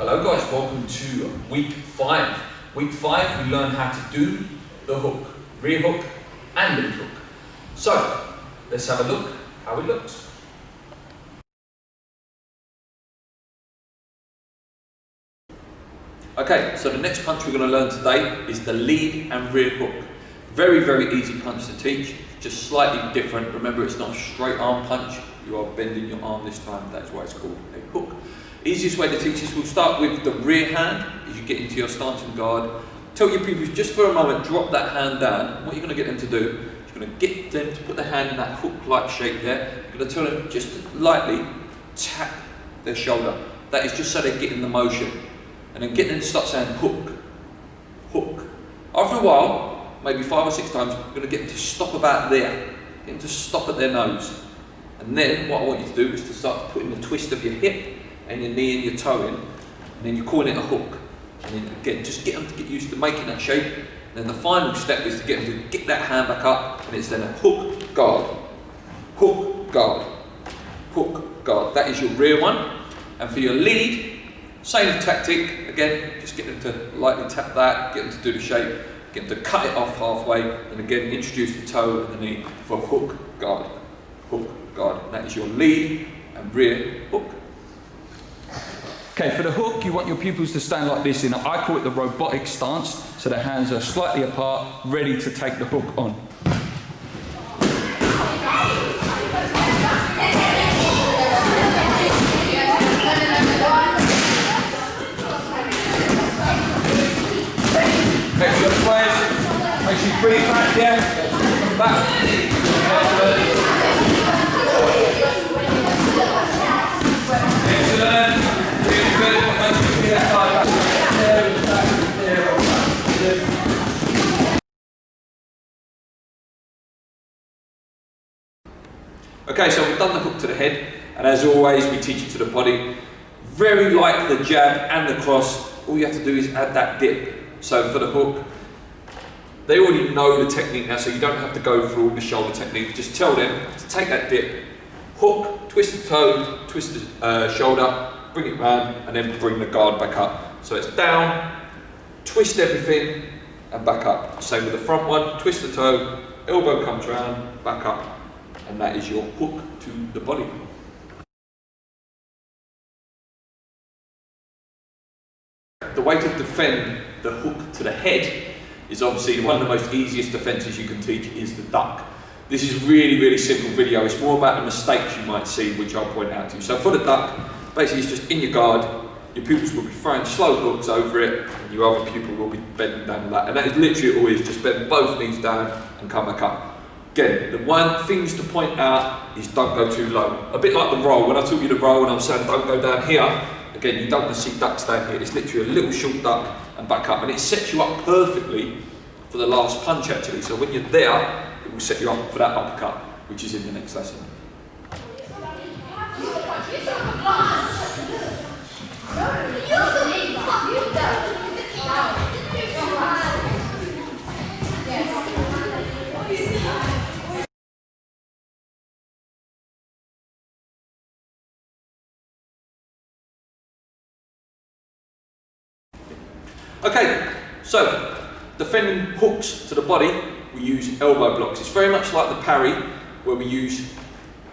Hello guys, welcome to week 5. Week 5 we learn how to do the hook, rear hook and lead hook. So let's have a look how it looks. Okay, so the next punch we're going to learn today is the lead and rear hook. Very, very easy punch to teach, just slightly different. Remember, it's not a straight arm punch, you are bending your arm this time, that's why it's called a hook. Easiest way to teach this, we'll start with the rear hand as you get into your stance and guard. Tell your pupils just for a moment, drop that hand down. What you're going to get them to do, you're going to get them to put their hand in that hook-like shape there. You're going to tell them just to lightly tap their shoulder. That is just so they get in the motion. And then get them to start saying hook, hook. After a while, maybe 5 or 6 times, you're going to get them to stop about there. Get them to stop at their nose. And then what I want you to do is to start putting the twist of your hip and your knee and your toe in, and then you're calling it a hook. And then again, just get them to get used to making that shape. And then the final step is to get them to get that hand back up, and it's then a hook, guard, hook, guard, hook, guard. That is your rear one. And for your lead, same tactic, again, just get them to lightly tap that, get them to do the shape, get them to cut it off halfway, and again, introduce the toe and the knee for hook, guard, hook, guard. And that is your lead and rear hook. Okay, for the hook, you want your pupils to stand like this in, I call it the robotic stance, so their hands are slightly apart, ready to take the hook on. Make sure the players, make sure you bring it back, yeah, back. Excellent, really good, make sure you get that side back. Okay, so we've done the hook to the head, and as always we teach it to the body. Very like the jab and the cross, all you have to do is add that dip. So for the hook, they already know the technique now, so you don't have to go through all the shoulder technique. Just tell them to take that dip, hook, twist the toe, twist the shoulder, bring it round, and then bring the guard back up. So it's down, twist everything, and back up. Same with the front one, twist the toe, elbow comes round, back up, and that is your hook to the body. The way to defend the hook to the head is obviously one of the most easiest defences you can teach is the duck. This is really, really simple video. It's more about the mistakes you might see, which I'll point out to you. So for the duck, basically it's just in your guard, your pupils will be throwing slow hooks over it, and your other pupil will be bending down like that. And that is literally always just bend both knees down and come back up. Again, the one things to point out is don't go too low. A bit like the roll. When I taught you the roll and I'm saying don't go down here, again, you don't want to see ducks down here. It's literally a little short duck and back up. And it sets you up perfectly for the last punch actually. So when you're there, it will set you up for that uppercut, which is in the next lesson. Okay, so defending hooks to the body, we use elbow blocks. It's very much like the parry, where we use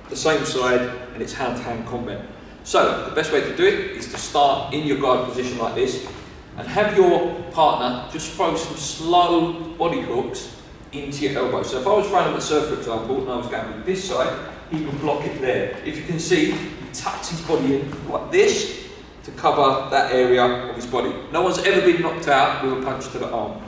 the same side and it's hand-to-hand combat. So the best way to do it is to start in your guard position like this and have your partner just throw some slow body hooks into your elbow. So if I was throwing him at serve, for example, and I was going with this side, he would block it there. If you can see, he tucks his body in like this to cover that area of his body. No one's ever been knocked out with a punch to the arm.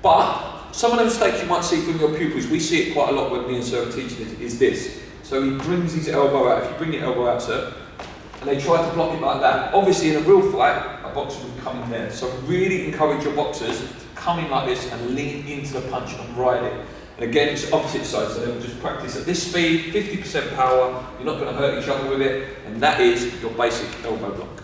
But some of the mistakes you might see from your pupils, we see it quite a lot when me and Sir are teaching is this. So he brings his elbow out. If you bring your elbow out, Sir, and they try to block it like that. Obviously in a real fight, a boxer would come in there. So really encourage your boxers to come in like this and lean into the punch and ride it. And again, it's opposite side, so they'll just practice at this speed, 50% power, you're not going to hurt each other with it, and that is your basic elbow block.